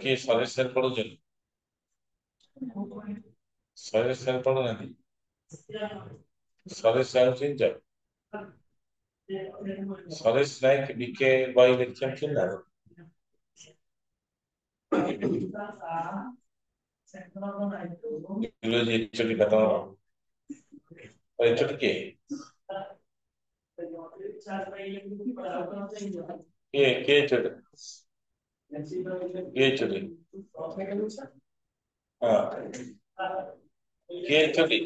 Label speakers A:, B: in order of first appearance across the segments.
A: କିଏ ସରେଶ ସାର୍ ପଢୁଛନ୍ତି? ସରେଶ sir ପଢୁନାହାନ୍ତି? ସରେଶ sir ଚିହ୍ନିଛ? ସରେଶ Nayak ବିକେ ବହି ଲେଖିଛନ୍ତି ନା? ଜୁଲୋଜି ଏଚୋଡି ବା ତମର? ଏଚୋଡି କିଏ? କିଏ ଏଚୋଡି? କିଏ ଏଚୋଡି? ହଁ, କିଏ ଏଚୋଡି?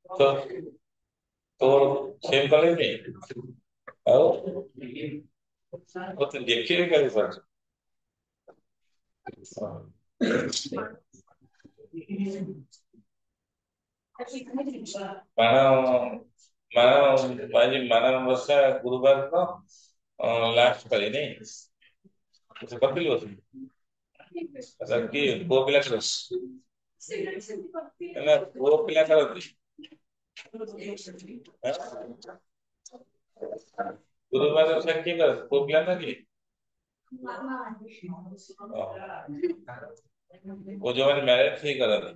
A: ତ ତୋର ସେମ୍ କଲେଜ ନେଇ ଆଉ ମତେ ଦେଖିବେ କାଲି ସାର୍? ମାଣ ଆଜି ମାନବ ବର୍ଷା ଗୁରୁବାର ଲାଷ୍ଟ ପାଳି ନାଇଁ କରିଥିଲୁ କିଏ ପୁଅ ପିଲା ନା ପୁଅ ପିଲା କରନ୍ତି? ଗୁରୁବାର ଓଷା କିଏ କରେ? ପୁଅ ପିଲା ନା କିଏ? ଓ ଯୋଉମାନେ ମ୍ୟାରେଜ ହେଇ କରନ୍ତି।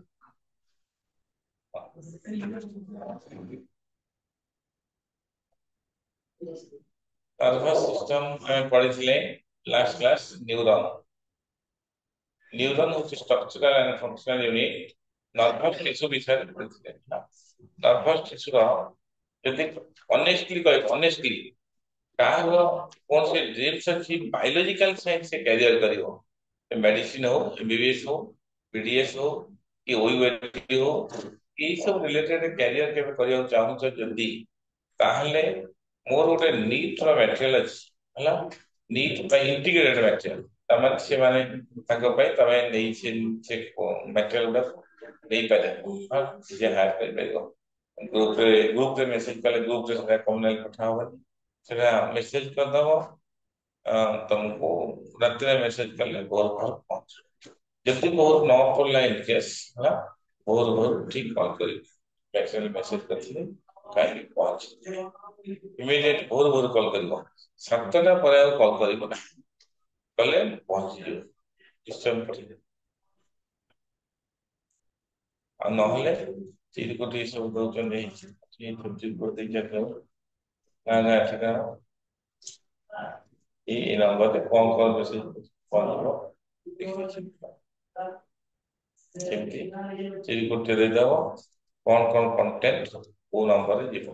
A: ନର୍ଭସ୍ ସିଷ୍ଟମ ଆମେ ପଢିଥିଲେ ଲାଷ୍ଟ କ୍ଲାସ୍ ନ୍ୟୁରନ୍। ନ୍ୟୁରନ୍ ହଉଛି structural and functional unit nervous tissue ବିଷୟରେ ପଢିଥିଲେ। ନର୍ଭସ୍ ଟିସ୍ୟୁର ଯଦି ଅନେଷ୍ଟଲି କହିବ ଅନେଷ୍ଟଲି କାହାର କୌଣସି ଡ୍ରିମ୍ସ ଅଛି ବାୟୋଲୋଜିକାଲ ସାଇନ୍ସ ସେ କ୍ୟାରିୟର କରିବ, ମେଡିସିନ ହଉ, ଏମବିବିଏସ୍ ହଉ, ବିଡିଏସ୍ ହଉ କି ଓୟୁଏଟି ହଉ, ଏଇ ସବୁ ରିଲେଟେଡ୍ କ୍ୟାରିୟର କେବେ କରିବାକୁ ଚାହୁଁଛ ଯଦି, ତାହେଲେ ମୋର ଗୋଟେ ନିଟ୍ ର ମ୍ୟାଟେରିଆଲ ଅଛି ହେଲା, ନିଟ୍ ପାଇଁ ଇଣ୍ଟିଗ୍ରେଟେଡ୍ ମ୍ୟାଟେରିଆଲ, ତାମାନେ ସେମାନେ ତାଙ୍କ ପାଇଁ ତମେ ନେଇ ସେ ମ୍ୟାଟେରିଆଲ ଗୁଡା ନେଇପାରିବ, ନିଜେ ହାୟାର କରିପାରିବ। ଗ୍ରୁପରେ ମେସେଜ କଲେ ଗ୍ରୁପରେ ସେଟା କମ୍ୟୁନାଲ ପଠା ହବନି, ସେଟା ମେସେଜ କରିଦବ ତମକୁ ରାତିରେ ମେସେଜ କଲେ ଭୋର ଭୋର ପହଞ୍ଚିବ। ଯଦି ଭୋର ନ ପଡିଲା ଇନ କେସ୍ ହେଲା ଭୋର ଭୋର ଠିକ କଲ୍ କରିବି ମେସେଜ କରିଥିଲେ କାହିଁକି ପହଞ୍ଚି ଇମିଡିଏଟ ଭୋର ଭୋର କଲ୍ କରିବ, 7ଟା ପରେ ଆଉ କଲ୍ କରିବ ନାହିଁ, କଲେ ପହଞ୍ଚିଯିବ ନିଶ୍ଚୟ ପଠେଇଦେବ। ଆଉ ନହେଲେ ଚିରକୁଟି ସବୁ ଦଉଛନ୍ତି ଚିରକୁଟି ଦେଇକି ଗାଁ ଗାଁ ଠିକଣା ଏଇ ନମ୍ବରରେ କଣ କଣ ମେସେଜ ପହଞ୍ଚିବ ସେମିତି ଚିରକୁଟି ଦେଇଦବ କଣ କଣ କଣ୍ଟେଣ୍ଟ କୋଉ ନମ୍ବରରେ ଯିବ,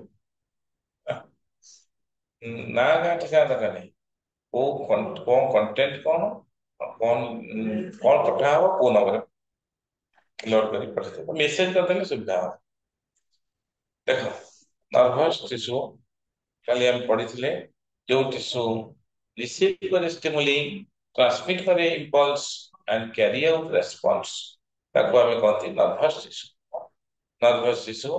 A: ନା ଗାଁ ଠିକଣା ଦରକାର ନାହିଁ, କଣ କଣ୍ଟେଣ୍ଟ କଣ କଣ ପଠା ହବ କୋଉ ନମ୍ବରରେ ଲୋଡ୍ କରି ପଠେଇଦେବ, ମେସେଜ କରିଦେଲେ ସୁବିଧା ହବ। ଦେଖ ନର୍ଭସ୍ ଟିସ୍ୟୁ କାଲି ଆମେ ପଢିଥିଲେ ଯୋଉ ଟିସ୍ୟୁ ରିସିଭ୍ করে ଷ୍ଟିମୁଲି ଟ୍ରାନ୍ସମିଟ୍ করে impulse and carry out response ତାକୁ ଆମେ କହନ୍ତି ନର୍ଭସ୍ ଟିସ୍ୟୁ। ନର୍ଭସ୍ ଟିସ୍ୟୁ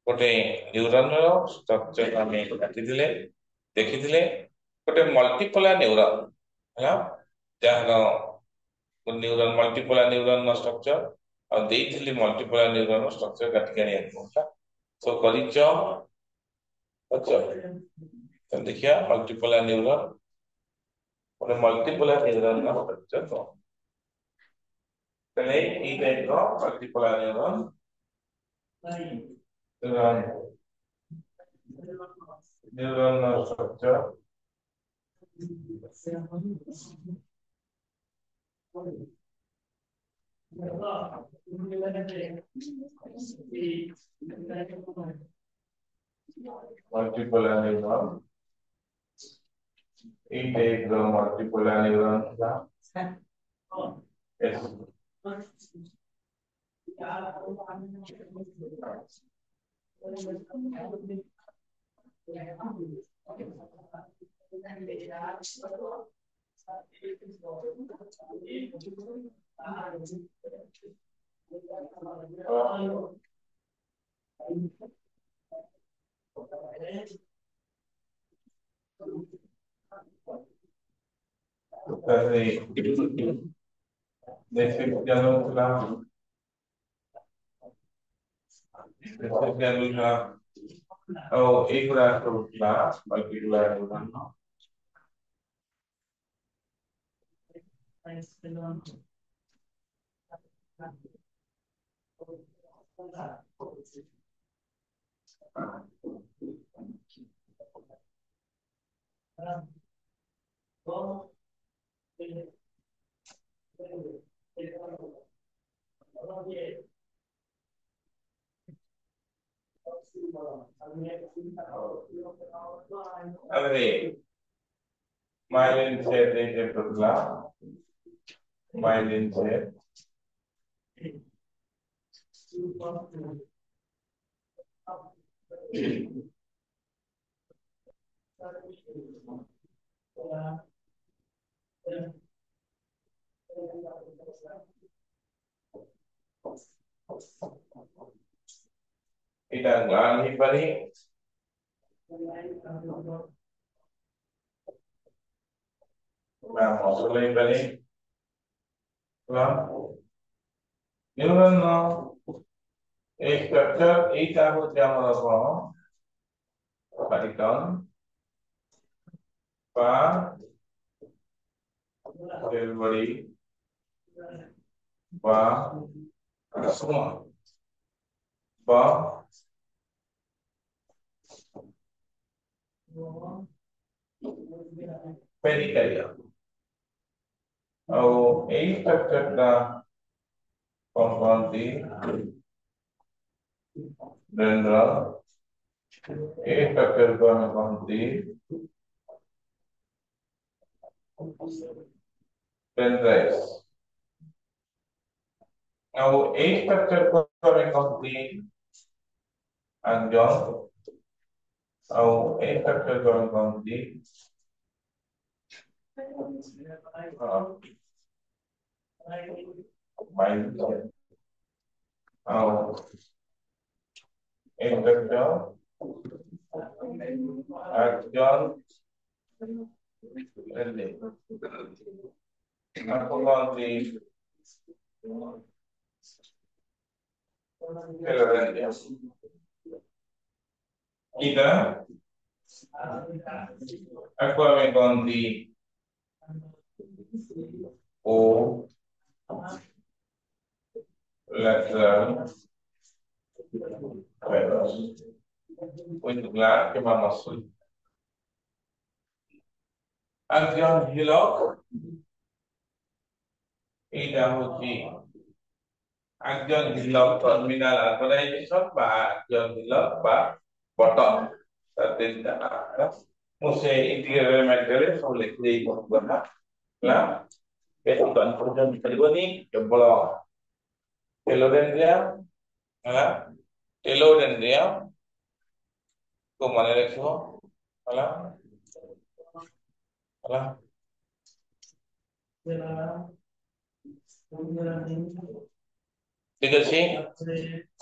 A: ଗୋଟେ ନ୍ୟୁରନର ଷ୍ଟ୍ରକ୍ଚର ଆମେ କାଟିଥିଲେ ଦେଖିଥିଲେ, ଗୋଟେ ମଲ୍ଟିପୋଲାର ନ୍ୟୁରନ ହେଲା ଯାହାର ନ୍ୟୁରନ ମଲ୍ଟିପୋଲାର ନ୍ୟୁରନ ଷ୍ଟ୍ରକ୍ଚର ଆଉ ଦେଇଥିଲି ମଲ୍ଟିପୋଲାର ନ୍ୟୁରନ ଷ୍ଟ୍ରକ୍ଚର କାଟିକି ଆଣିବାକୁ ସବୁ କରିଛ ଦେଖିବା ମଲ୍ଟିପୋଲାର ନ୍ୟୁରନ ଗୋଟେ ମଲ୍ଟିପୋଲାର ନ୍ୟୁରନ ଷ୍ଟ୍ରକ୍ଚର କଣ, ତାହେଲେ ଏଇ ଟାଇପର ମଲ୍ଟିପୋଲାର neuron structure multipolar neuron in the multipolar neuron yes Then we have, oh, equal to class, particular to one. Andre, myelin said they to class, myelin said. Kita nggak balik. Nah, maksudnya balik. Nah, neuron एक structure एक आपको क्या मतलब Python para everybody para semua para pericardial. और एक structure का compound डेंड्रल एक structure का कंपाउंड डेंड्राइट्स और एक स्ट्रक्चर का कंपाउंड अंजन और एक स्ट्रक्चर का कंपाउंड माइंड और एक स्ट्रक्चर अंजन aku ganti kita aku akan ganti O lateral untuk gelar ke masuk action hilok এটা হচ্ছে একজন হিলক টার্মিনাল অর্গানাইজেশন বা একজন হিলক বা বটন তাতে মুসে ইন্টিগ্রাল ম্যাটেরিয়াল সব লিখে দেই কথা না বেশি কনফিউশন କରିବନି କେବଳ ଟେଲୋଡେଣ୍ଡ୍ରିୟମ ହେଲା ଟେଲୋଡେଣ୍ଡ୍ରିୟମ କୁ ମନେ ରଖିବ ହେଲା ହେଲା ठीक अच्छे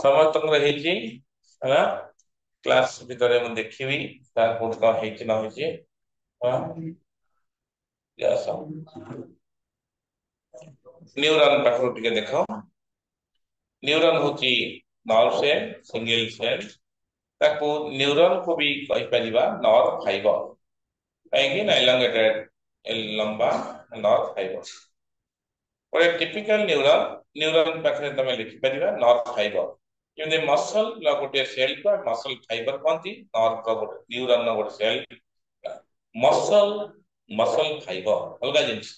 A: समस्तଙ୍କର ହେଇଛି ହେଲା କ୍ଲାସ ଭିତରେ ମୁଁ ଦେଖିବି ତାର କୋଉଠି କଣ ହେଇଛି ନ ହେଇଛି न्यूरॉन पाखରୁ ଟିକେ ଦେଖ न्यूरॉन होची नर्व सेल सिंगल सेल ताको न्यूरॉन को भी कहि परिबा नर्व फाइबर काहेकि ना एलोंगेटेड लंबा नर्व फाइबर और टिपिकल न्यूरॉन पाखरे तमे लिखि परिबा नर्व फाइबर जेमते मसल ला गोटे सेल को मसल फाइबर कहती नर्व का गोटे न्यूरॉन ना गोटे सेल मसल फाइबर अलगा जिनिस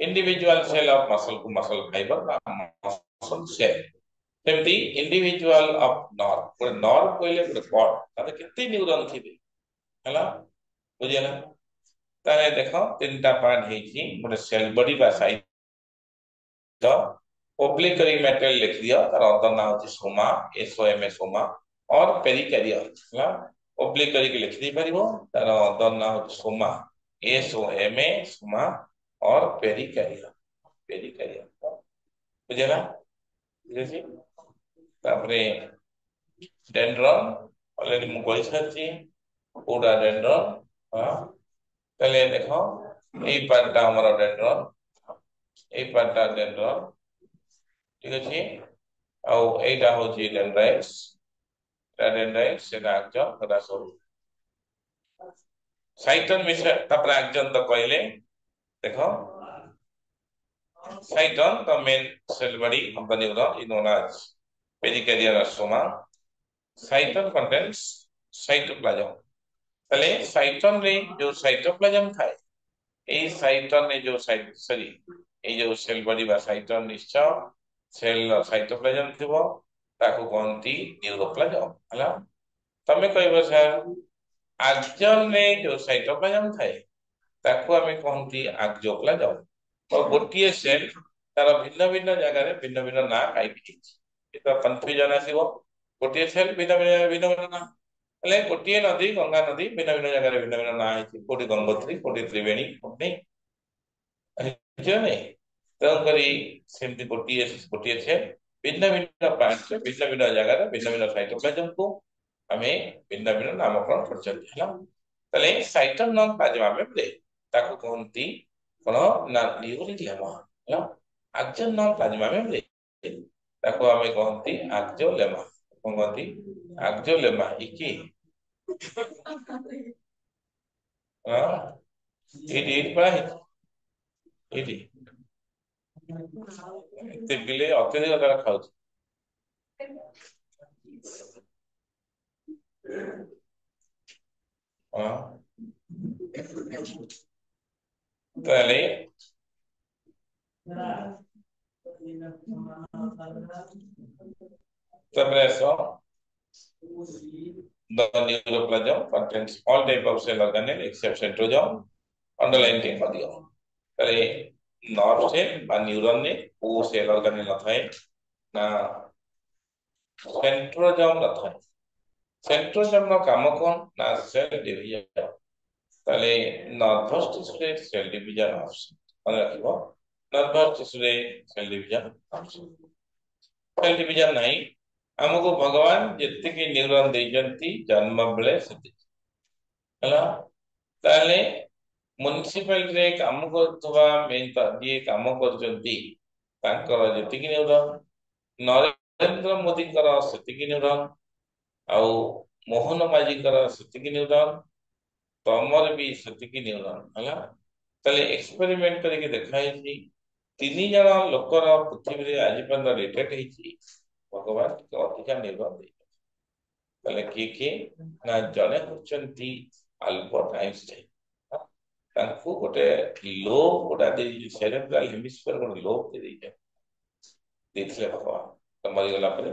A: इंडिविजुअल सेल ऑफ मसल को मसल फाइबर मसल सेल सेमती इंडिविजुअल ऑफ नर्व गोटे नर्व कहले गोटे कॉर्ड ताते केते न्यूरॉन थिबे हला बुझिला ताने देखो तीनटा पार्ट हेची गोटे सेल बॉडी बा साइज तो ओब्लिक्वरी मेटेरियल लिख दिया तार अदर नाम होची सोमा एसओएमए सोमा और पेरिकार्डियल हला ओब्लिक्वरी के लिख दी परिबो तार अदर नाम होची सोमा एसओएमए सोमा और पेरिकार्डियल बुझेगा जैसे तापरे डेंड्रन ऑलरेडी मु कहि सारची पूरा डेंड्रन हां पहले देखो ए पार्टटा हमर डेंड्रन ए पार्टटा डेंड्रन ठीक अछि ଆଉ ଏଇଟା ହଉଛି ଡେଣ୍ଡ୍ରାଇଟ୍ସ, ଡେଣ୍ଡ୍ରାଇଟ୍ସ ସେଟା ଆକ୍ସନ ସେଟା ସବୁ ସାଇଟନ ମିଶ୍ର ତାପରେ ଆକ୍ସନ ତ କହିଲେ ଦେଖ ସାଇଟନ the main cell body of the neuron is known as pericardial stroma. Cytosol contains cytoplasm. তাহলে সাইটন রে जो সাইটোপ্লাজম থাকে এই সাইটন রে जो সরি এই जो সেল বডি বা সাইটন নিশ্চয় সেল সাইটোপ্লাজম থিব তাକୁ କହନ୍ତି ନ୍ୟୁରୋପ୍ଲାଜମ ହେଲା। ତମେ କହିବ ସାର୍ ଆକ୍ସନ ରେ जो ସାଇଟୋପ୍ଲାଜମ ଥାଏ ତାକୁ ଆମେ କହନ୍ତି ଆକ୍ସୋପ୍ଲାଜମ। ତ ଗୋଟିଏ ସେଲ ତାର ଭିନ୍ନ ଭିନ୍ନ ଜାଗାରେ ଭିନ୍ନ ଭିନ୍ନ ନାଁ କାହିଁକି ହେଇଛି ଏତ କନଫ୍ୟୁଜନ ଆସିବ। ଗୋଟିଏ ସେଲ ଭିନ୍ନ ଭିନ୍ନ ନାଁ ହେଲେ ଗୋଟିଏ ନଦୀ ଗଙ୍ଗା ନଦୀ ଭିନ୍ନ ଭିନ୍ନ ଜାଗାରେ ଭିନ୍ନ ଭିନ୍ନ ନାଁ ହେଇଛି, କୋଉଠି ଗଙ୍ଗୋତ୍ରୀ କୋଉଠି ତ୍ରିବେଣୀ କୋଉଠି ନାଇଁ। ତେଣୁକରି ସେମିତି ଗୋଟିଏ ଗୋଟିଏ ସେଲ ଭିନ୍ନ ଭିନ୍ନ ପ୍ଲାଣ୍ଟରେ ଭିନ୍ନ ଭିନ୍ନ ଜାଗାରେ ଭିନ୍ନ ଭିନ୍ନ ସାଇଟୋପ୍ଲାଜମକୁ ଆମେ ଭିନ୍ନ ଭିନ୍ନ ନାମକରଣ କରିଛନ୍ତି ହେଲା। ତାହେଲେ ସାଇଟନ ନନ୍ ପ୍ଲାଜମା ମେମ୍ବ୍ରେନ ତାକୁ କହନ୍ତି କଣ ନା ନ୍ୟୁରୋଲେମା ହେଲା। ଆକ୍ସନ ନନ୍ ପ୍ଲାଜମା ମେମ୍ବ୍ରେନ ତାକୁ ଆମେ କହନ୍ତି ଆକ୍ସୋଲେମା। କଣ କହନ୍ତି ଆକ୍ସୋଲେମା ଇକି ଏଇଠି ଏଇଠି ପଳା ହେଇଛି ଏଇଠି ଏତେ ବିଲେଇ ଅତ୍ୟଧିକ ତାର ଖାଉଛି। ତାହେଲେ ତାପରେ ଆସ the neuroplasm contains all type of cell organelle except centrosome underlying technology। তাহলে নর্ভ সেল বা নিউরনে কোন সেল অর্গানেল নথায় না সেন্ট্রোজম নথায়। সেন্ট্রোজম ର କାମ କଣ ନା ସେଲ ଡିଭିଜନ। ତାହେଲେ ନର୍ଭସ ଟିସ୍ୟୁରେ ସେଲ ଡିଭିଜନ ଆସୁଛି ମନେ ରଖିବ। ନର୍ଭସ ଟିସ୍ୟୁରେ ସେଲ ଡିଭିଜନ ଆସୁଛି। ସେଲ ଡିଭିଜନ ନାହିଁ ଆମକୁ ଭଗବାନ ଯେତିକି ନ୍ୟୁରନ ଦେଇଛନ୍ତି ଜନ୍ମ ବେଳେ ସେତିକି ହେଲା। ତାହେଲେ ମ୍ୟୁନିସିପାଲିଟିରେ କାମ କରୁଥିବା ଯିଏ କାମ କରୁଛନ୍ତି ତାଙ୍କର ଯେତିକି ନ୍ୟୁରନ, ନରେନ୍ଦ୍ର ମୋଦୀଙ୍କର ସେତିକି ନ୍ୟୁରନ, ଆଉ ମୋହନ ମାଝୀଙ୍କର ସେତିକି ନ୍ୟୁରନ, ତମର ବି ସେତିକି ନ୍ୟୁରନ ହେଲା। ତାହେଲେ ଏକ୍ସପେରିମେଣ୍ଟ କରିକି ଦେଖାହେଇଛି 3 ଜଣ ଲୋକର ପୃଥିବୀରେ ଆଜି ପର୍ଯ୍ୟନ୍ତ ଡିଟେକ୍ଟ ହେଇଛି ଭଗବାନ ଟିକେ ଅଧିକା ନ୍ୟୁରନ ଦେଇଛନ୍ତି। ତାହେଲେ କିଏ କିଏ ନା ଜଣେ ହଉଛନ୍ତି ଆଲବର୍ଟ ଆଇନଷ୍ଟାଇନ। ତାଙ୍କୁ ଗୋଟେ ଲୋବ ଗୋଟା ଦେଇ ସେରେବ୍ରାଲ ହେମିସ୍ଫିୟର ଗୋଟେ ଲୋବ ଦେଇଥିଲେ ଭଗବାନ ମରିଗଲା ପରେ।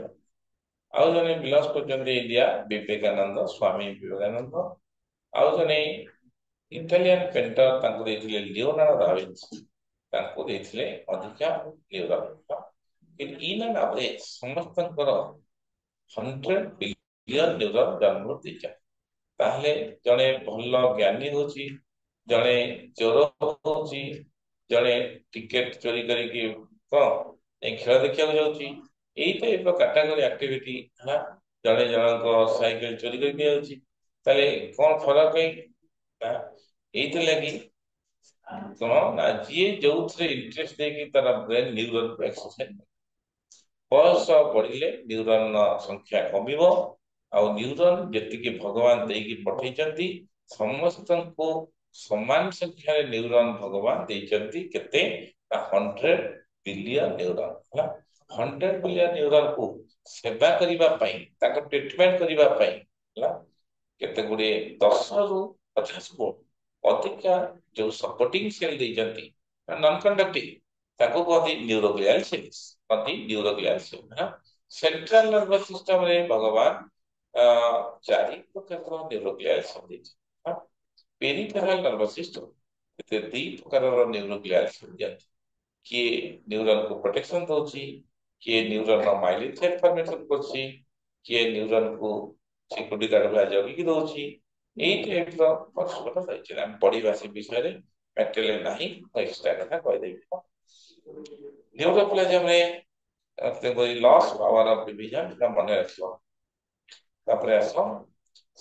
A: ଆଉ ଜଣେ ବିଲଙ୍ଗ କରୁଛନ୍ତି ଇଣ୍ଡିଆ ବିବେକାନନ୍ଦ ସ୍ୱାମୀ ବିବେକାନନ୍ଦ। ଆଉ ଜଣେ ଇଟାଲିଆନ ପେଣ୍ଟର ତାଙ୍କୁ ଦେଇଥିଲେ ଲିଓନାର୍ଡୋ ଦା ଭିଞ୍ଚି, ତାଙ୍କୁ ଦେଇଥିଲେ ଅଧିକା ନ୍ୟୁରନ। ଇନ୍ ଆନ୍ ଆଭରେଜ ସମସ୍ତଙ୍କର 100 ବିଲିୟନ ନ୍ୟୁରନ ଜନ୍ମ ଦେଇଛନ୍ତି। ତାହେଲେ ଜଣେ ଭଲ ଜ୍ଞାନୀ ହଉଛି, ଜଣେ ଚୋର ହଉଛି, ଜଣେ ଟିକେଟ ଚୋରି କରିକି କଣ ଖେଳ ଦେଖିବାକୁ ଯାଉଛି, ଏଇ ଟାଇପ ର କାଟାଗୋରୀ ଆକ୍ଟିଭିଟି ହେଲା। ଜଣେ ଜଣଙ୍କ ସାଇକେଲ ଚୋରି କରିକି ଯାଉଛି। ତାହେଲେ କଣ ଫରକ ଏଇଥିଲାଗି କଣ ନା ଯିଏ ଯୋଉଥିରେ ଇଣ୍ଟରେଷ୍ଟ ଦେଇକି ତାର ବ୍ରେନ ନ୍ୟୁରନ ଏକ୍ସରସାଇଜ ବୟସ ବଢିଲେ ନ୍ୟୁରନ ସଂଖ୍ୟା କମିବ। ଆଉ ନ୍ୟୁରନ ଯେତିକି ଭଗବାନ ଦେଇକି ପଠେଇଛନ୍ତି ସମସ୍ତଙ୍କୁ ସମାନ ସଂଖ୍ୟାରେ ନ୍ୟୁରନ ଭଗବାନ ଦେଇଛନ୍ତି କେତେ ନା 100 ବିଲିୟନ ନ୍ୟୁରନ ହେଲା। 100 ବିଲିୟନ ନ୍ୟୁରନକୁ ସେବା କରିବା ପାଇଁ ତାକୁ ଟ୍ରିଟମେଣ୍ଟ କରିବା ପାଇଁ ହେଲା କେତେ ଗୁଡିଏ 10ରୁ 50 କୋଟି ଅଧିକା ଯୋଉ ସପୋର୍ଟିଂ ସେଲ ଦେଇଛନ୍ତି ନନ୍ କଣ୍ଡକ୍ଟିଂ ତାକୁ କହନ୍ତି ନ୍ୟୁରୋଗ୍ଲିଆଲ ସେଲ୍ସ, କହନ୍ତି ନ୍ୟୁରୋଗ୍ଲିଆଲ ସେଲ୍ ହେଲା। ସେଣ୍ଟ୍ରାଲ ନର୍ଭସ ସିଷ୍ଟମରେ ଭଗବାନ 4 ପ୍ରକାରର ନ୍ୟୁରୋଗ୍ଲିଆଲ ସେଲ୍ ଦେଇଛନ୍ତି। ପେରିଫେରାଲ ନର୍ଭସ ସିଷ୍ଟମ ଏତେ 2 ପ୍ରକାରର ନ୍ୟୁରୋଗ୍ଲିଆଲ ସେଲ୍ ଦିଅନ୍ତି। କିଏ ନ୍ୟୁରନକୁ ପ୍ରୋଟେକ୍ସନ ଦଉଛି, କିଏ ନ୍ୟୁରନର ମାଇଲିନ ସେଲ୍ ଫର୍ମେସନ କରୁଛି, କିଏ ନ୍ୟୁରନକୁ ସିକ୍ୟୁରିଟି ଗାର୍ଡ ଭଳିଆ ଜଗିକି ଦଉଛି। ଏଇ ଟାଇପର ପରସ୍ପର ରହିଛି। ଆମେ ପଢିବା ସେ ବିଷୟରେ ମ୍ୟାଟେରିଆଲ ନାହିଁ, ଏକ୍ସଟ୍ରା କଥା କହିଦେବି। ନ୍ୟୁରୋପ୍ଲାଜମରେ ଲସ୍ ପାୱାର ଅଫ ଡିଭିଜନ ଏଟା ମନେ ରଖିବ। ତାପରେ ଆସ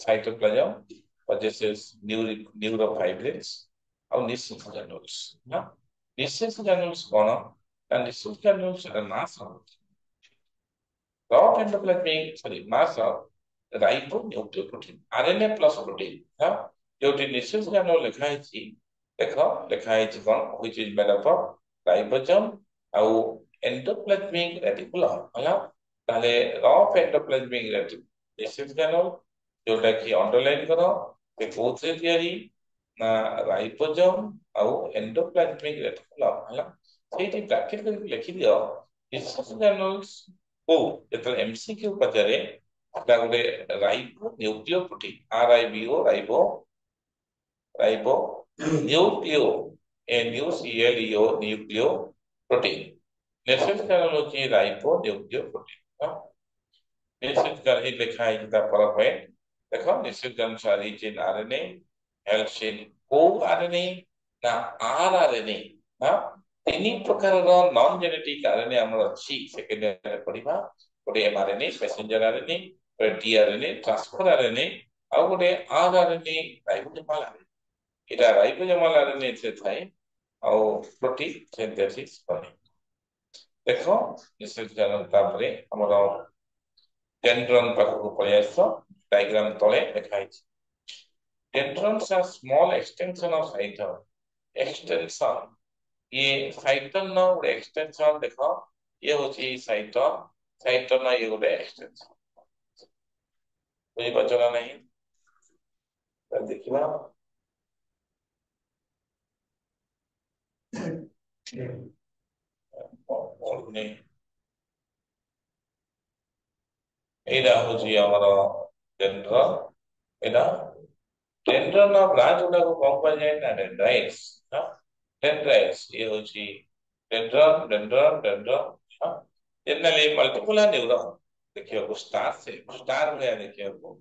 A: ସାଇଟୋପ୍ଲାଜମ possesses neurofibrils ଆଉ ନିସେସ ଗ୍ରାନୁଲ୍ସ। ନିସେସ ଗ୍ରାନୁଲ୍ସ କଣ ନା ନିସେସ ଗ୍ରାନୁଲ୍ସ ନାଶ Rough endoplasmic, sorry, mass of ribonucleoprotein, RNA plus protein. हाँ जोटी निश्चित ज्ञान लिखा है लिखा है which is made up of ribosome ଆଉ endoplasmic reticulum ହେଲା ताले rough endoplasmic reticulum निश्चित ज्ञान जोटा कि अंडरलाइन करो से कोथरे तयारी ना राइबोसोम ଆଉ endoplasmic reticulum ହେଲା ସେଇଠି ବ୍ରାକେଟ କରିକି ଲେଖି ଦିଅ ନିଶ୍ଚିତ ज्ञान ଓ ଯେତେବେଳେ MCQ ପଚାରେ ସେଟା ଗୋଟେ ribonucleoprotein ribo nucleo NUCLEO nucleoprotein निश्चित कारण होची राइबो न्यूक्लियो प्रोटीन निश्चित कारण ही लिखा है जिता पर है देखो निश्चित अनुसार इन आरएनए हेल्प्स इन को आरएनए ना आरआरएनए हां तीन प्रकार रो नॉन जेनेटिक आरएनए हमर अछि सेकेंड रे पढिबा गोटे एमआरएनए पैसेंजर आरएनए गोटे टीआरएनए ट्रांसफर आरएनए आ गोटे आरआरएनए राइबोसोमल आरएनए इटा राइबोसोमल आरएनए से थाए आ प्रोटीन सिंथेसिस करे देखो निश्चित कारण तापरे हमर डेंड्रन पाखକୁ पळै आसो डायग्राम तळे देखाइ dendrons are small extension of cyton extension ये साइटोन नो एक्सटेंशन देखो ये होची साइटोन ये गोटे एक्सटेंशन बुझी पचला नहीं तो देखिबा एडा होची हमर डेंड्रन एडा डेंड्रन ऑफ ब्रांच उडा को कोन पर जाय ना डेंड्राइट्स हां डेंड्राइट्स ये होची डेंड्रन हां जनरली मल्टीपल न्यूरॉन देखियो को स्टार में देखियो को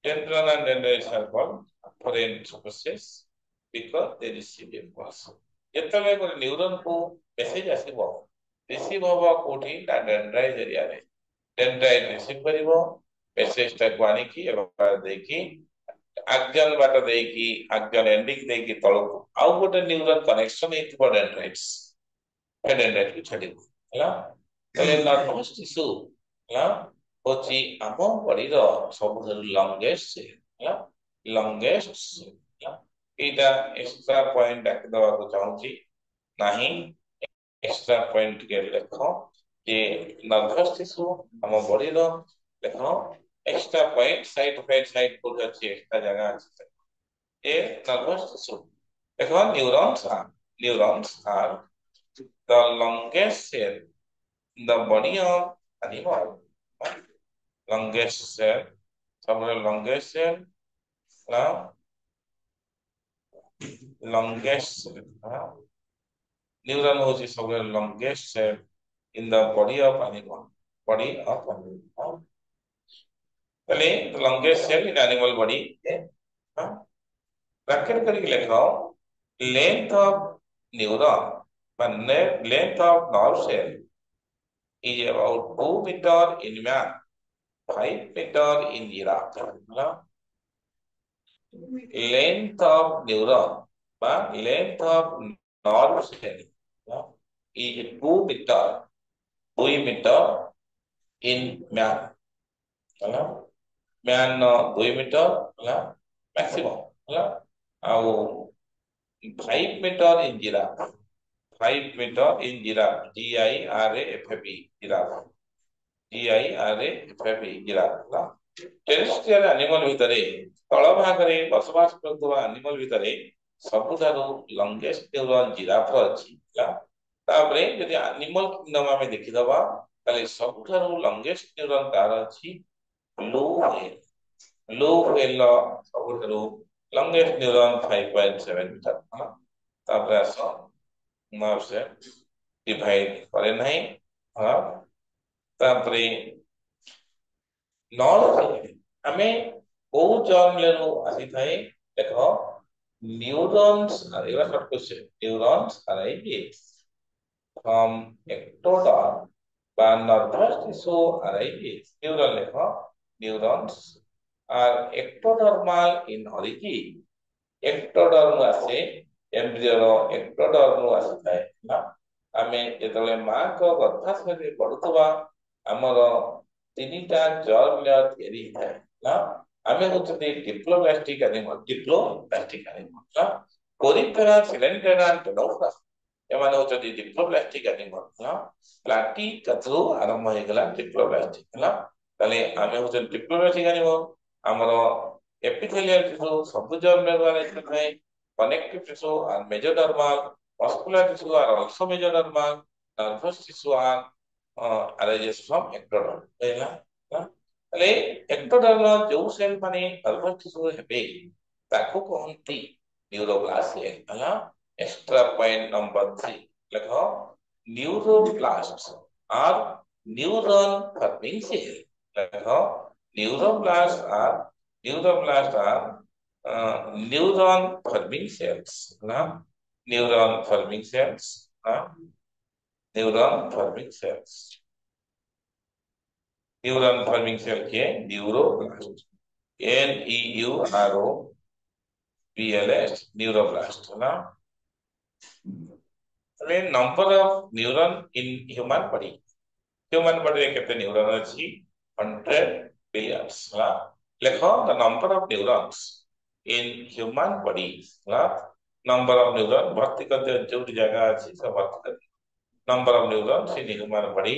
A: dendron and dendrites are called afferent process because they receive impulse जेतले को न्यूरॉन को मेसेज आसीबो रिसीव होबो कोठी ना डेंड्राइट एरिया रे डेंड्राइट रिसीव करिवो मेसेज टा को आनी की एबार देखी आक्जन बाट देकी आक्जन एंडिंग देकी तळको आउ गोटे न्यूरॉन कनेक्शन हेतिबो डेंड्राइट्स डेंड्राइट को छाडी हला तले नर्वस टिश्यू हला होची आमो बॉडी रो सबथु लॉन्गेस्ट सेल हला लॉन्गेस्ट सेल एटा एक्स्ट्रा पॉइंट डाक दवा को चाहूची नाही एक्स्ट्रा पॉइंट के देखो कि नर्वस टिश्यू आमो बॉडी रो देखो एक्स्ट्रा पॉइंट साइड को अच्छी एक्स्ट्रा जगह अच्छी ये नर्वस टिश्यू देखो neurons are the longest cell in the body of animal longest cell सबसे longest cell now longest cell neuron होची सबसे longest cell in the body of animal पहले longest cell in animal body bracket करके लिखाओ length of neuron माने length of nerve cell is about 2 meter in man 5 meter in giraffe length of neuron বা length of nerve cell is 2 meter in man ହେଲା man 2 meter ହେଲା maximum ହେଲା ଆଉ 5 meter in giraffe 5 meter in giraffe GIRAFFE giraffe giraffe terrestrial animal भितरे तळ Bhagare बसवास करथुवा animal भितरे सबुठारो longest neuron giraffe रो अछि तापरे यदि एनिमल किंगडम में देखि दबा ताले सबुठारो लॉन्गेस्ट न्यूरॉन तार अछि ब्लू व्हेल सबुठारो longest neuron 5.7 मीटर तापरे आसो नर्व से डिवाइड करे नहीं हां तापरे नर्व हमें को जर्म लेनु आसी थाए देखो न्यूरॉन्स आर एवा short question neurons arise from ectoderm बा नर्वस टिश्यू अराइज न्यूरॉन देखो neurons are ectodermal in origin ectoderm आसे एम्ब्रियो एक्टोडर्म आसी थाए ना हमें जेतले मां को गर्भाशय रे पडुतबा ଆମର ତିନିଟା ଜର୍ମ ଲେୟର ତିଆରି ହେଇଥାଏ ନା। ଆମେ ହଉଛନ୍ତି ଡିପ୍ଲୋବ୍ଲାସ୍ଟିକ ଆନିମଲ ନା। କୋରିଫେରା ସିଲେଣ୍ଟେରା ଟେନୋଫରା ଏମାନେ ହଉଛନ୍ତି ଡିପ୍ଲୋବ୍ଲାସ୍ଟିକ ଆନିମଲ ନା। ପ୍ଲାଟି କତରୁ ଆରମ୍ଭ ହେଇଗଲା ଡିପ୍ଲୋବ୍ଲାସ୍ଟିକ ହେଲା। ତାହେଲେ ଆମେ ହଉଛନ୍ତି ଡିପ୍ଲୋବ୍ଲାସ୍ଟିକ ଆନିମଲ। ଆମର ଏପିଥେଲିଆଲ ଟିସ୍ୟୁ ସବୁଜ ମେରୁଆରେ ଥାଏ। Connective tissue are mesodermal, muscular tissue are also mesodermal, nervous tissue are arises from ectoderm ହେଲା। ତାହେଲେ ectoderm ଯୋଉ ସେଲ୍ ମାନେ ନର୍ଭସ୍ ଟିସ୍ୟୁ ହେବେ ତାକୁ କହନ୍ତି ନ୍ୟୁରୋବ୍ଲାଷ୍ଟ ସେଲ୍ ହେଲା। ଏକ୍ସଟ୍ରା ପଏଣ୍ଟ ନମ୍ବର 3 ଲେଖ neuroblast are neuron forming cell ଲେଖ ନ୍ୟୁରନ୍ ଫର୍ମିଂ ସେଲ୍ସ ନା। न्यूरॉन फॉर्मिंग सेल्स हाँ neuron forming cells neuron forming cell के न्यूरोब्लास्ट NEUROBLAST न्यूरोब्लास्ट है ना। Number of neuron in human body रे केते न्यूरॉन अछि 100 बिलियंस ना। लेखो the number of neurons in human body ना। नंबर ऑफ न्यूरॉन भर्ती कर दे जो जगह अछि सब भर्ती कर number of neurons in human body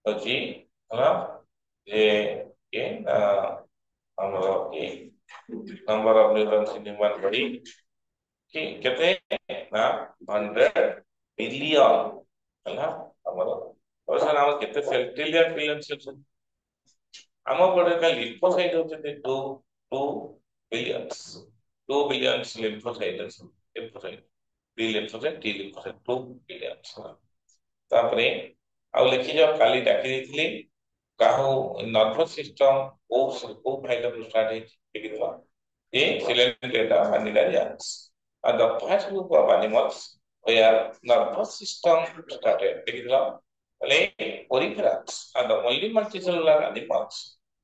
A: अछि ना। ये ये ଆମର ଏ number of neurons in human body କି କେତେ ନା 100 ବିଲିୟନ ହେଲା। ଆମର ଆମର କେତେ ସେଲ୍ ଟ୍ରିଲିୟନ ବିଲିୟନ ସେଲ୍ ଆମ ବଡିରେ ଖାଲି ଲିମ୍ଫୋସାଇଟ୍ ହଉଛନ୍ତି 2 ବିଲିୟନ୍ସ 2 ବିଲିୟନ୍ସ ଲିମ୍ଫୋସାଇଟ୍ ଅଛି। Lymphocyte B lymphocyte T lymphocyte 2 billions. ତାପରେ ଆଉ ଲେଖିଯାଅ କାଲି ଡାକି ଦେଇଥିଲି କାହୁ ନର୍ଭସ୍ ସିଷ୍ଟମ କୋଉ ଫାଇଲରୁ ଷ୍ଟାର୍ଟ ହେଇଛି ଦେଖିଦେବା। A Cylindrella annularians are the first group of animals where nervous system started ଦେଖିଦେବା। ତାହେଲେ Poriferates are the only multicellular animals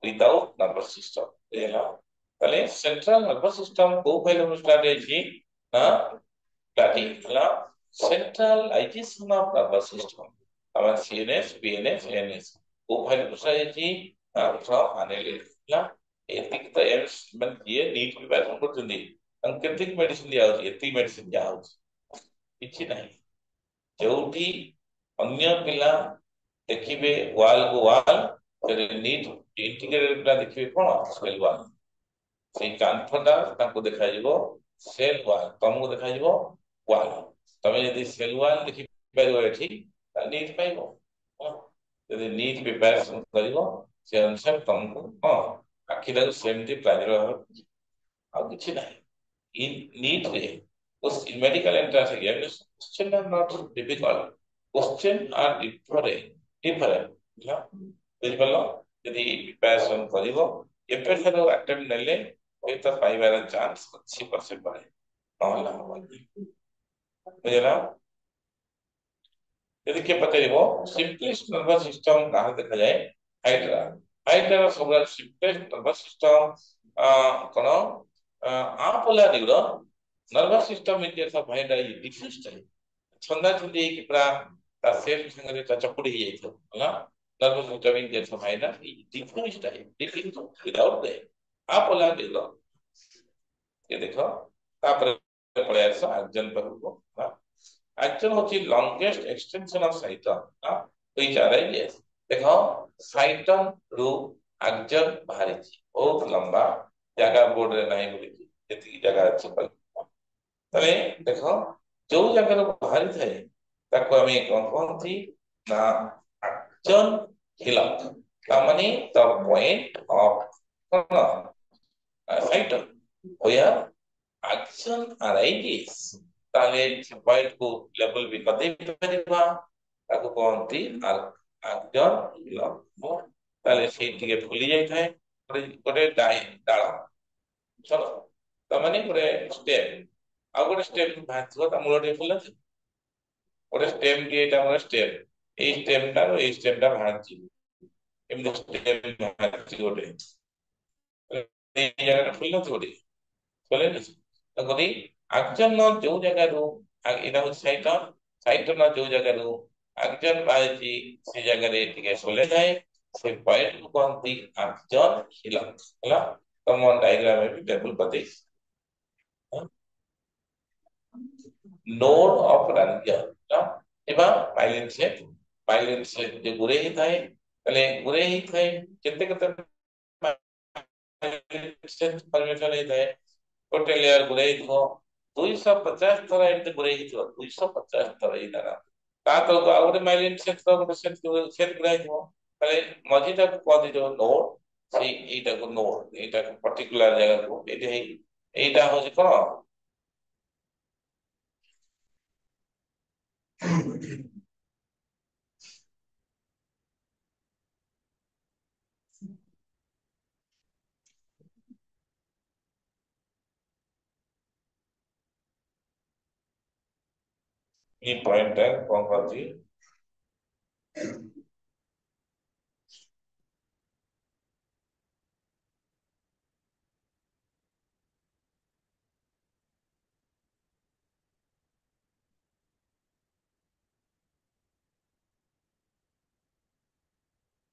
A: without nervous system ହେଲା। ତାହେଲେ ସେଣ୍ଟ୍ରାଲ ନର୍ଭସ୍ ସିଷ୍ଟମ କୋଉ ଫାଇଲରୁ ଷ୍ଟାର୍ଟ ହେଇଛି ନା ପ୍ଲାଟି ହେଲା। ସେଣ୍ଟ୍ରାଲାଇଜେସନ ଅଫ ନର୍ଭସ୍ ସିଷ୍ଟମ ଆମର CNS PNS NS କୋଉ ଫାଇଲରୁ ଷ୍ଟାର୍ଟ ହେଇଛି फ्रॉम annularea ଏତିକି ତ ଏମ୍ସ ମାନେ ଯିଏ ନିଟ୍ ପ୍ରିପାରେସନ କରୁଛନ୍ତି ତାଙ୍କୁ କେତିକି ମେଡିସିନ ଦିଆହଉଛି ଏତିକି ମେଡିସିନ ଦିଆହଉଛି କିଛି ନାହିଁ। ଯୋଉଠି ଅନ୍ୟ ପିଲା ଦେଖିବେ ୱାଲ କୁ ୱାଲ ନିଟ୍ ଇଣ୍ଟିଗ୍ରେଟେଡ ପିଲା ଦେଖିବେ କଣ ସେଲ୍ ୱାଲ। ସେଇ କାନ୍ଥଟା ତାଙ୍କୁ ଦେଖାଯିବ ସେଲ୍ ୱାଲ ତମକୁ ଦେଖାଯିବ ୱାଲ। ତମେ ଯଦି ସେଲ୍ ୱାଲ ଦେଖିପାରିବ ଏଠି ତାହେଲେ ନିଟ୍ ପାଇବ। ଯଦି ନିଟ୍ ପ୍ରିପାରେସନ କରିବ ସେ ଅନୁସାରେ ତମକୁ ହଁ ଆଖିଟାକୁ ସେମିତି ପ୍ରାଇଜର ଆଉ କିଛି ନାହିଁ। in NEET रे medical entrance examination question are not difficult question are different ହେଲା। ବୁଝିପାରିଲ ଯଦି ପ୍ରିପାରେସନ କରିବ ଏବେ ଠାରୁ ଆଟେମ୍ପ ନେଲେ ତ ପାଇବାର ଚାନ୍ସ 80% ପାଏ ନହେଲେ ହବନି ବୁଝିଲା। ଯଦି କିଏ ପଚାରିବ ସିମ୍ପଲେଷ୍ଟ ନର୍ଭସ୍ ସିଷ୍ଟମ କାହାର ଦେଖାଯାଏ ହାଇଡ୍ରା। ହାଇଡ୍ରାର ସବୁବେଳେ ସିମ୍ପଲେଷ୍ଟ ନର୍ଭସ୍ ସିଷ୍ଟମ କଣ apolar neuron nervous system in case of hydra is diffuse type ଛନ୍ଦା ଛନ୍ଦି ହେଇକି ପୁରା ତା ସେଲ୍ ସାଙ୍ଗରେ ତା ଚକୁଡି ହେଇଯାଇଥିବ ହେଲା। Nervous system in case of hydra is diffuse type diffuse without the apolar neuron ये देखो तापर पळय आस आक्जन पाखକୁ आक्जन होची longest extension of cyton which arises देखो साइटन रु आक्जन बाहरिची बहुत लंबा जगह बोर्ड रे नाही बोली एती जगह अछि तले देखो जो जगह बाहरी थाए ताको हमें कोन कोनथी ना आक्जन हिलक ता माने the point of cyton where action arises ताले पॉइंट को लेवल भी कर दे परिबा ताको कोनती आक्जन हिलक ताले से टिके फुली जाय थाए गोटे डाळ चलो त माने गोटे स्टेम आ गोटे स्टेम भाथो त मूल टे फुल गोटे स्टेम टी एटा मोर स्टेम ए स्टेम टा भांची एम स्टेम भांची गोटे ए जगह फुल थोड़ी बोले तकरी आक्जन न जो जगह रो एटा हो साइटन साइटन न जो जगह रो आक्जन बाजी से जगह रे टिके सोले जाए से पॉइंट को कहती आक्जन हिलक ହେଲା ତମ डायग्राम में भी टेबल पर देख नोड ऑफ रंजन ना एबा माइलिन से जे गुरे ही थाए तले गुरे ही थाए केते केते माइलिन से परमिशन ही थाए ଗୋଟେ ଲେୟାର ଗୁରେଇ ଥିବ 250 ଥର ଏମିତି ଗୁରେଇ ହେଇଥିବ 250 ଥର ଏଇ ଦାନା ତା ତଳକୁ ଆଉ ଗୋଟେ ମାଇଲିନ ସେଟ ଗୋଟେ ସେଟ ଗୁରାଇ ଥିବ ତାହେଲେ ମଝିଟାକୁ କୁହନ୍ତି ଯୋଉ ନୋଡ ସେଇ ଏଇଟାକୁ ନୋଡ ଏଇଟାକୁ ପର୍ଟିକୁଲାର ଜାଗାକୁ ଏଇଟା ହଉଛି କଣ ଏଇ ପଏଣ୍ଟ ଟା କଣ କହନ୍ତି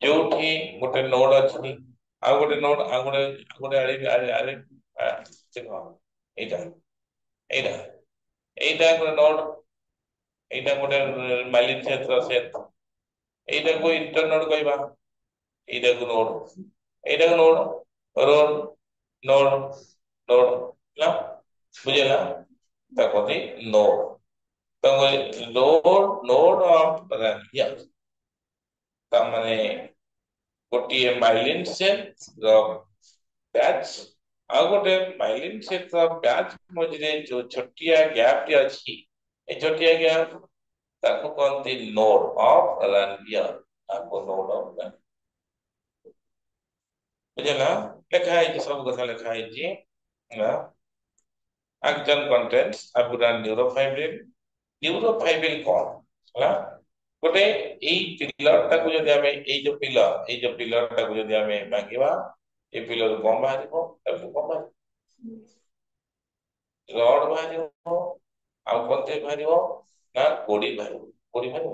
A: ଯୋଉଠି ଗୋଟେ ନୋଡ ଅଛି ଆଉ ଗୋଟେ ନୋଡ ଆଉ ଗୋଟେ ଆରେ ଦେଖ ଏଇଟା ଏଇଟା ଏଇଟା ଗୋଟେ ନୋଡ ଏଇଟା ଗୋଟେ ମାଇଲିନ କ୍ଷେତ୍ର ସେଟ ଏଇଟାକୁ ଇଣ୍ଟରନୋଡ କହିବା ଏଇଟାକୁ ନୋଡ ଏଇଟାକୁ ନୋଡ ରୋଡ ନୋଡ ନୋଡ ହେଲା ବୁଝିଲା ତା କହନ୍ତି ନୋଡ ତ ନୋଡ ନୋଡ ଅଫ ତା ମାନେ ଗୋଟିଏ ମାଇଲିନ ସେଟ ର ପ୍ୟାଚ୍ ଆଉ ଗୋଟେ ମାଇଲିନ ସେଟ ର ପ୍ୟାଚ୍ ମଝିରେ ଯୋଉ ଛୋଟିଆ ଗ୍ୟାପ ଟି ଅଛି ଏ ଛୋଟିଆ ଗ୍ୟାପ ତାକୁ କହନ୍ତି ନୋଡ ଅଫ ରାନଭିୟର ତାକୁ ନୋଡ ଅଫ ରାନଭିୟର ବୁଝିଲା ଲେଖା ହେଇଛି ସବୁ କଥା ଲେଖା ହେଇଛି ଆକ୍ସନ କଣ୍ଟେଣ୍ଟସ୍ ଆବୁରା ନ୍ୟୁରୋଫାଇବ୍ରିନ କଣ ହେଲା ଗୋଟେ ଏଇ ପିଲରଟାକୁ ଯଦି ଆମେ ଏଇ ଯୋଉ ପିଲରଟାକୁ ଯଦି ଆମେ ଭାଙ୍ଗିବା ଏ ପିଲର କଣ ବାହାରିବ ତାକୁ କଣ ବାହାରିବ ରଡ ବାହାରିବ ଆଉ କଣ ବାହାରିବ ନା ଗୋଡି ବାହାରିବ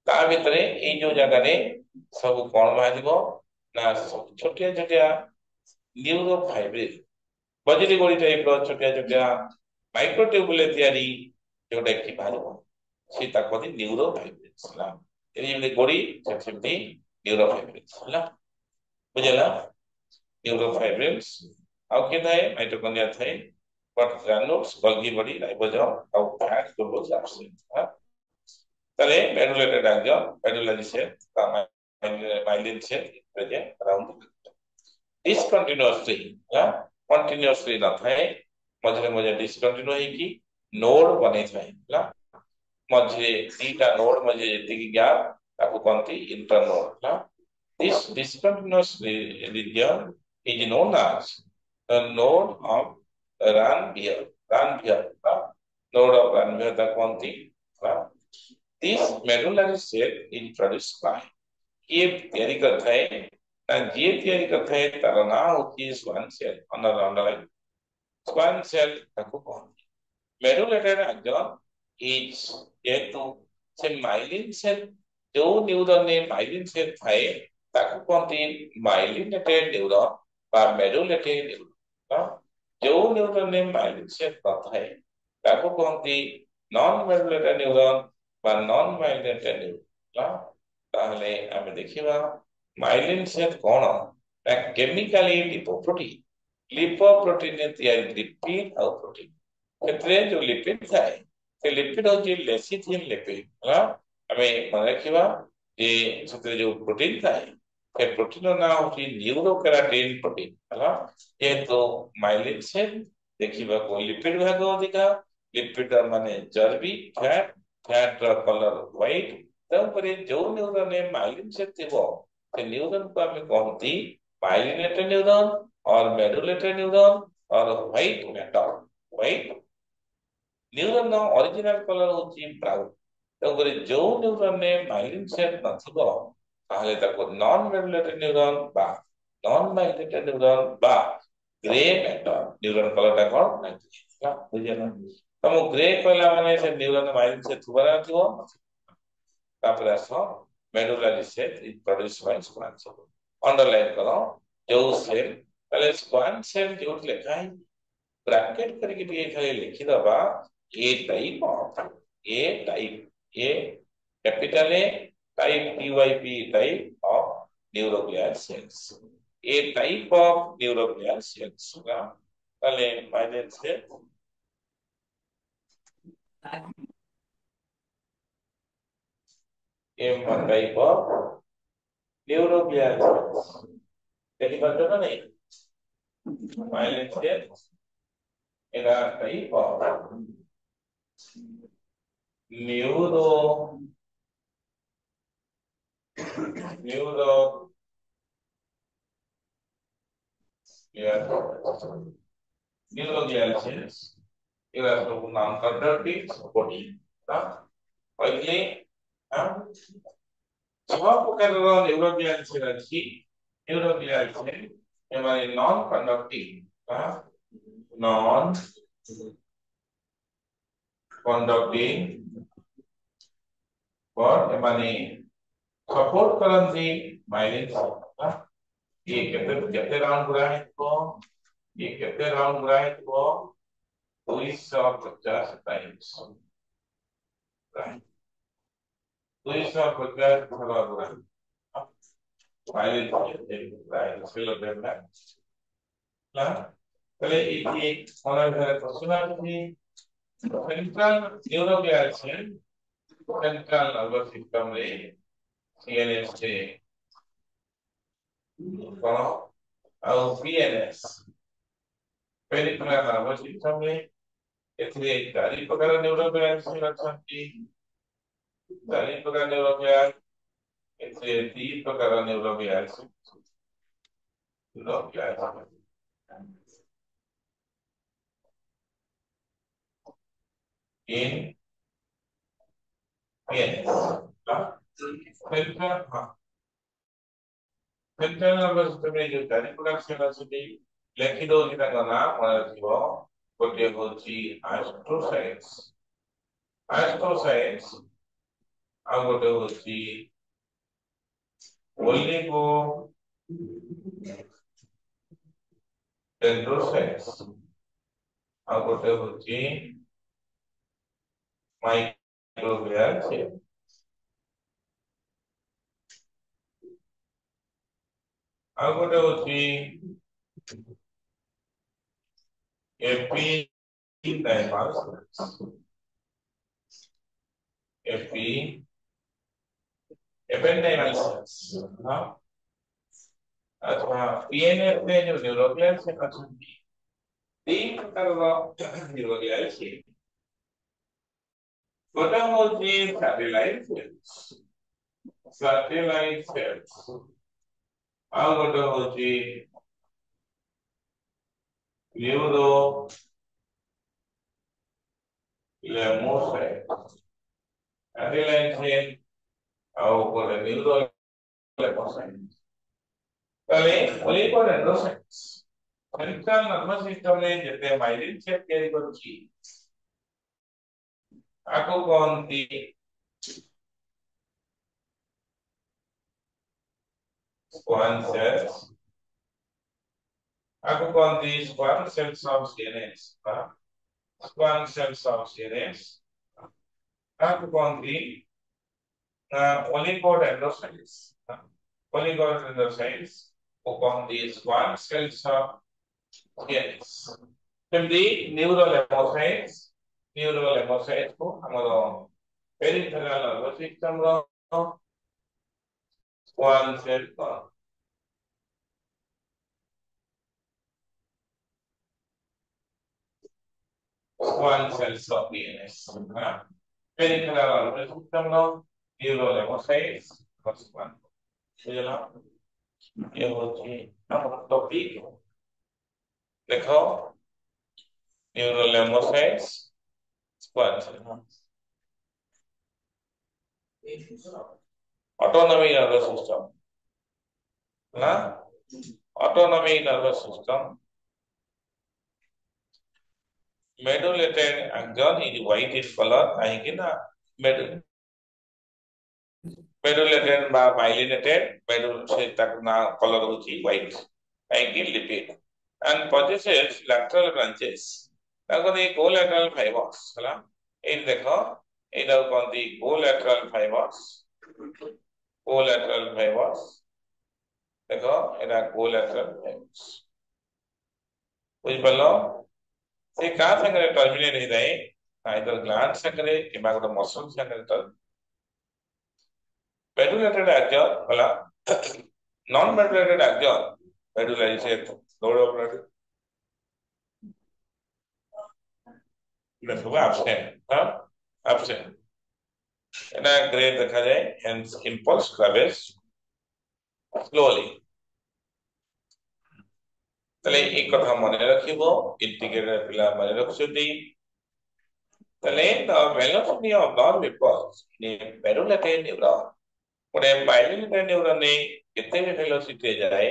A: ତା ଭିତରେ ଏଇ ଯୋଉ ଜାଗାରେ ସବୁ କଣ ବାହାରିବ ନା ସବୁ ଛୋଟିଆ ଛୋଟିଆ ନ୍ୟୁରୋଫାଇବ୍ରିନ ବଜିରି ଗୋଡି ଟାଇପ ର ଛୋଟିଆ ଛୋଟିଆ ମାଇକ୍ରୋଟ୍ୟୁବୁଲ ତିଆରି ଯୋଉଟା କି ବାହାରିବ ସେ ତାକୁ କହନ୍ତି ନ୍ୟୁରୋଫାଇବ୍ରିନ୍ସ ହେଲା ଯେମିତି ଗୋଡି ସେମିତି ନ୍ୟୁରୋଫାଇବ୍ରିନ୍ସ ହେଲା ବୁଝିଲା ନ୍ୟୁରୋଫାଇବ୍ରିନ୍ସ ଆଉ କିଏ ଥାଏ ମାଇଟୋକଣ୍ଡ୍ରିଆ ଥାଏ ବଟ୍ ଗ୍ରାନୁଲ୍ସ ଗଲ୍ଗି ବଡି ରାଇବୋଜୋମ ଆଉ ଫ୍ୟାଟ ଗ୍ଲୋବୁଲସ ଆବସେଣ୍ଟ তাহলে মেডুলেটেড একজন মেডুলারি সেল বা myelin cell present around discontinuously continuously न थाए मझे मझे डिसकंटिन्यू है कि नोड बने थाए मझे दीटा नोड मझे जेतिकी गैप ताको कहंती internode this discontinuous region is known as the node of Ranvier node of Ranvier ताको कहंती this medullary cell is produced by ये तैयारी करता है ये तैयारी करता है तारा ना होती है Schwann cell underline Schwann cell ताको कहंती मेडुलेटेड एक्सन इज जेतु से माइलिन सेल जो न्यूरॉन ने माइलिन सेल थाए ताको कहंती माइलिनेटेड न्यूरॉन बा मेडुलेटेड न्यूरॉन जो न्यूरॉन ने माइलिन सेल थाए ताको कहंती नॉन मेडुलेटेड न्यूरॉन বা নন মাইলিনেটেড নিউরন তাহলে আমি দেখিবা মাইলিন সেল কোন না কেমিক্যালি লিপোপ্ରୋଟିନ ତିଆରି লিপিড ଆଉ ପ୍ରୋଟିନ ସେଥିରେ ଯୋଉ লিপিড ଥାଏ ସେ লিপিড ହଉଛି ଲେସିଥିନ লিপিড ଆମେ ମନେ ରଖିବା ଯେ ସେଥିରେ ଯୋଉ ପ୍ରୋଟିନ ଥାଏ ସେ ପ୍ରୋଟିନ ନାଁ ହଉଛି ନ୍ୟୁରୋକେରାଟିନ ପ୍ରୋଟିନ ହେଲା ଯେହେତୁ ମାଇଲିନ ସେଲ ଦେଖିବାକୁ লিপিড ଭାଗ ଅଧିକା লিপিড ମାନେ ଚର୍ବି फैट कलर व्हाइट तेणुकरी जो न्यूरॉन में माइलिन से थिबो से न्यूरॉन को हमें कहती माइलिनेटेड न्यूरॉन और मेडुलेटेड न्यूरॉन और व्हाइट मैटर व्हाइट न्यूरॉन नो ओरिजिनल कलर होची ब्राउन तेणुकरी जो न्यूरॉन में माइलिन से नथिबो ताहले ताको नॉन मेडुलेटेड न्यूरॉन बा नॉन माइलिनेटेड न्यूरॉन बा ग्रे मैटर न्यूरॉन कलर टा कोन ना बुझियला तम ग्रे कहला माने से न्यूरॉन माइलिन से थुबरा थिबो तापर आस medullary cell is produced by squamous cell. Underline करो जो cell पहले squamous cell जो लिखा है ब्रैकेट करके भी खाली लिखी दबा A type of A type A capital A type TYP type of neuroglial cells. A type of neuroglial cells ना पहले myelin cell M type of neuroglial cells. Jadi bagaimana nih? Myelin cells era type of neuro neuroglial neuroglial cells. Era non-conductive supporting. Pagi semua perkara neuroglial cell ଅଛି neuroglial cell ଏମାନେ non conducting non conducting but ଏମାନେ support କରନ୍ତି myelin cell ये କେତେ round ଗୁରା ହେଇଥିବ ये କେତେ ରାଉଣ୍ଡ ଗୁରା ହେଇଥିବ 250 ଟାଇମ୍ସ 250 ଥର ଗୁରା myelin cell ଦେଲା ନା ତାହେଲେ ଏଇ ମନେ ପ୍ରଶ୍ନ ଅଛି central neuroglial cell central nervous system रे CNS ରେ कौन ଆଉ PNS peripheral nervous system ରେ ଏଥିରେ ଚାରି ପ୍ରକାର neuroglial cell ଅଛନ୍ତି ଚାରି ପ୍ରକାର neuroglial ଏଥିରେ ଦି ପ୍ରକାର neuroglial cell in PNS central nervous system ରେ ଯୋଉ ଚାରି ପ୍ରକାର cell ଅଛନ୍ତି ଲେଖି ଦଉଛି ତାଙ୍କ ନାଁ ମନେ ରଖିବ ଗୋଟିଏ ହଉଛି astrocytes ଆଉ ଗୋଟେ ହଉଛି oligodendrocytes ଆଉ ଗୋଟେ ହଉଛି microglial cell ଆଉ ଗୋଟେ ହଉଛି epidermal cells हाँ अच्छा PNF में जो न्यूरोग्लियल सेल अଛନ୍ତି तीन प्रकारର न्यूरोग्लियल सेल ଗୋଟେ ହଉଛି satellite cells ଆଉ ଗୋଟେ ହଉଛି न्यूरोलेमोसाइट्स satellite cell ଆଉ ଗୋଟେ न्यूरोलेमोसाइट्स ତାହେଲେ oligodendrocytes सेंट्रल नर्वस सिस्टम रे जेते माइलिन सेल तयारी करूची आको कोनती स्क्वान सेल्स आको कोनती Schwann cells of CNS Schwann cells of CNS आको कोनती oligodendrocytes upon these one cells of CNS ସେମିତି न्यूरोलेमोसाइट्स को हमरो पेरिफेरल नर्वस सिस्टम रो Schwann cell Schwann cells of PNS peripheral nervous system रो न्यूरोलेमोसाइट्स और Schwann बुझला ये होची हमर टॉपिक देखो neurolemmocytes Schwann cell autonomic nervous system ना autonomic nervous system medullary axon is white in color काहे कि ना ମେଡୁଲେଟେଡ ବା ମାଇଲିନେଟେଡ ମେଡୁଲ ସେ ତାକୁ ନା କଲର ହଉଛି ହ୍ୱାଇଟ କାହିଁକି lipid and possesses lateral branches ତାକୁ ନେଇ କୋଲାଟରାଲ ଫାଇବର୍ସ ହେଲା ଏଇଠି ଦେଖ ଏଇଟାକୁ କହନ୍ତି କୋଲାଟରାଲ ଫାଇବର୍ସ ଦେଖ ଏଇଟା କୋଲାଟରାଲ ଫାଇବର୍ସ ବୁଝିପାରିଲ ସେ କାହା ସାଙ୍ଗରେ ଟର୍ମିନେଟ ହେଇଥାଏ ଆଇଦର ଗ୍ଲାଣ୍ଡ ସାଙ୍ଗରେ କିମ୍ବା ଗୋଟେ ମସଲ ସାଙ୍ଗରେ medulated axon ହେଲା non medulated axon medularized lower operator এটা ସବୁ absent ହଁ absent এটা গ্রে দেখা যায় hence impulse travels slowly তাহলে এই কথা মনে রাখিব ইন্টিগ্রেটেড পিলা মনে রাখছুটি তাহলে the velocity of nerve impulse in a medulated neuron ଗୋଟେ ମାଇଲିନେଟେଡ ନ୍ୟୁରନରେ କେତେ ଭେଲୋସିଟି ଯାଏ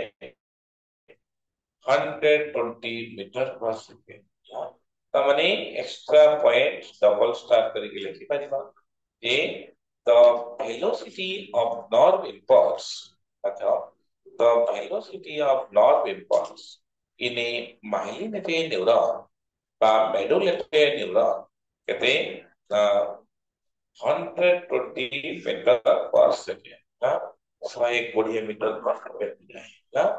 A: 120 मीटर पर सेकेंड तामाने एक्स्ट्रा पॉइंट डबल स्टार करके लिखि परिबा जे the velocity of nerve impulse अथवा the velocity of nerve impulse in a myelinated neuron बा मेडुलेटेड न्यूरॉन केते 120 metre per second 120 metre per second the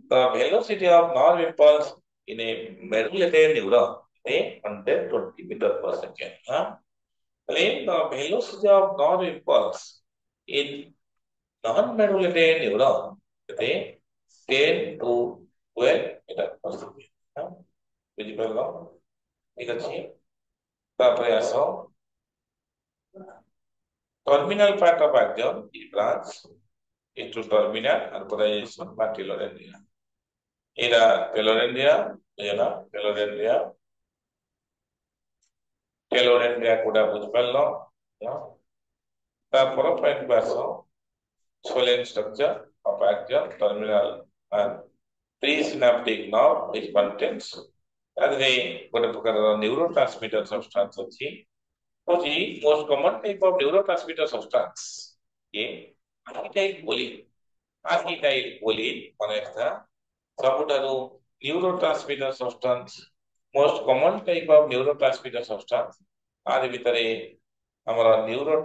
A: velocity of nerve impulse in a medulated neuron is 120 meter per second. Then the velocity of nerve impulse in non-medulated neuron is 10 to 12 meter per second. ବୁଝିପାରିଲ ଠିକ ଅଛି ତାପରେ ଆସ terminal part of axon is branched into terminal and polarization by telomere. Era telorendria কোডা বুঝপারল তারপর point বাস সোলেন structure of axon terminal and presynaptic nerve which contains তাহলে ଗୋଟେ ପ୍ରକାର ନ୍ୟୁରୋଟ୍ରାନ୍ସମିଟର ସବଷ୍ଟାନ୍ସ ଅଛି ହଉଛି most common type of neurotransmitter substance ये ଆର୍କିଟାଇଲ କୋଲିନ ମନେ ରଖିଥା ସବୁଠାରୁ neurotransmitter substance most common type of neurotransmitter substance ଆରି ଭିତରେ ଆମର ନ୍ୟୁରୋ